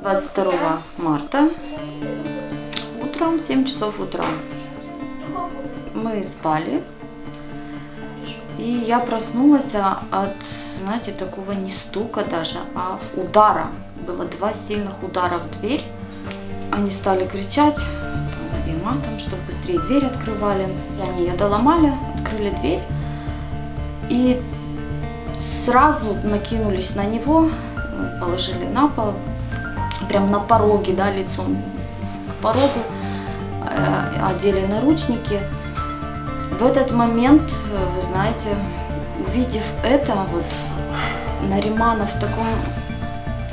«22 марта утром, 7 часов утра, мы спали, и я проснулась от, знаете, такого не стука даже, а удара. Было 2 сильных удара в дверь. Они стали кричать и матом, чтобы быстрее дверь открывали. Они ее доломали, открыли дверь и сразу накинулись на него, положили на пол, прям на пороге, да, лицом к порогу, одели наручники. В этот момент, вы знаете, увидев это, вот Наримана в таком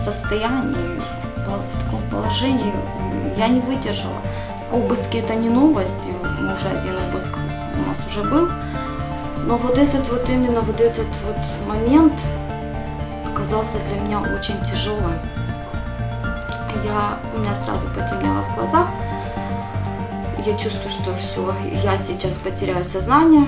состоянии, в таком положении, я не выдержала. Обыски — это не новость, мы уже один обыск у нас уже был, но вот этот вот именно вот этот вот момент оказался для меня очень тяжелым. У меня сразу потемнело в глазах. Я чувствую, что все, я сейчас потеряю сознание.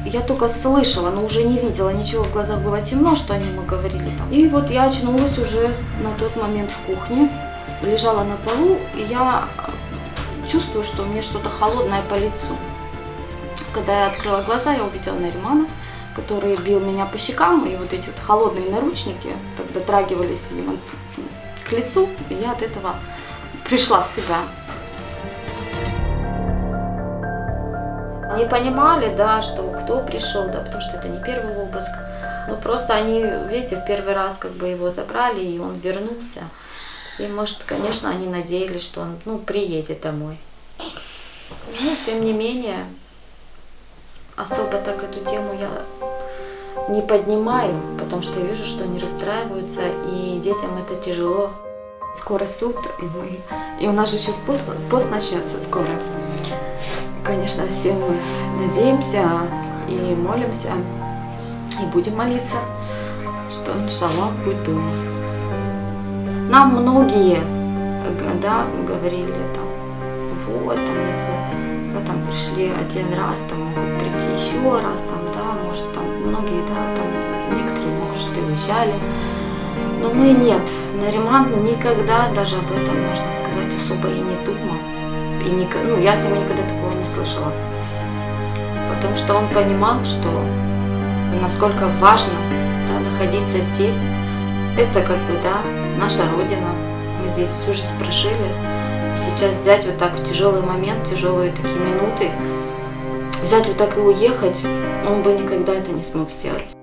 Я только слышала, но уже не видела ничего, в глазах было темно, что они ему говорили там. И вот я очнулась уже на тот момент в кухне, лежала на полу, и я чувствую, что мне что-то холодное по лицу. Когда я открыла глаза, я увидела Наримана, который бил меня по щекам, и вот эти вот холодные наручники так дотрагивались к лицу, и я от этого пришла в себя. Они понимали, да, что кто пришел, да, потому что это не первый обыск. Но просто они, видите, в первый раз как бы его забрали, и он вернулся. И, может, конечно, они надеялись, что он, ну, приедет домой. Но, тем не менее, особо так эту тему я не поднимаю, потому что я вижу, что они расстраиваются, и детям это тяжело. Скоро суд, и у нас же сейчас пост начнется скоро. Конечно, все мы надеемся и молимся, и будем молиться, что иншаллах будет дома. Нам многие, да, говорили, там, вот, там, если, да, там пришли один раз, там могут прийти еще раз, там, да, может, там многие, да, там некоторые, может, и уезжали, но мы нет. Нариман никогда даже об этом, можно сказать, особо и не думал. И ну, я от него никогда такого не слышала. Потому что он понимал, что насколько важно, да, находиться здесь. Это как бы, да, наша родина. Мы здесь всю жизнь прожили. И сейчас взять вот так в тяжелый момент, тяжелые такие минуты, взять вот так и уехать, он бы никогда это не смог сделать.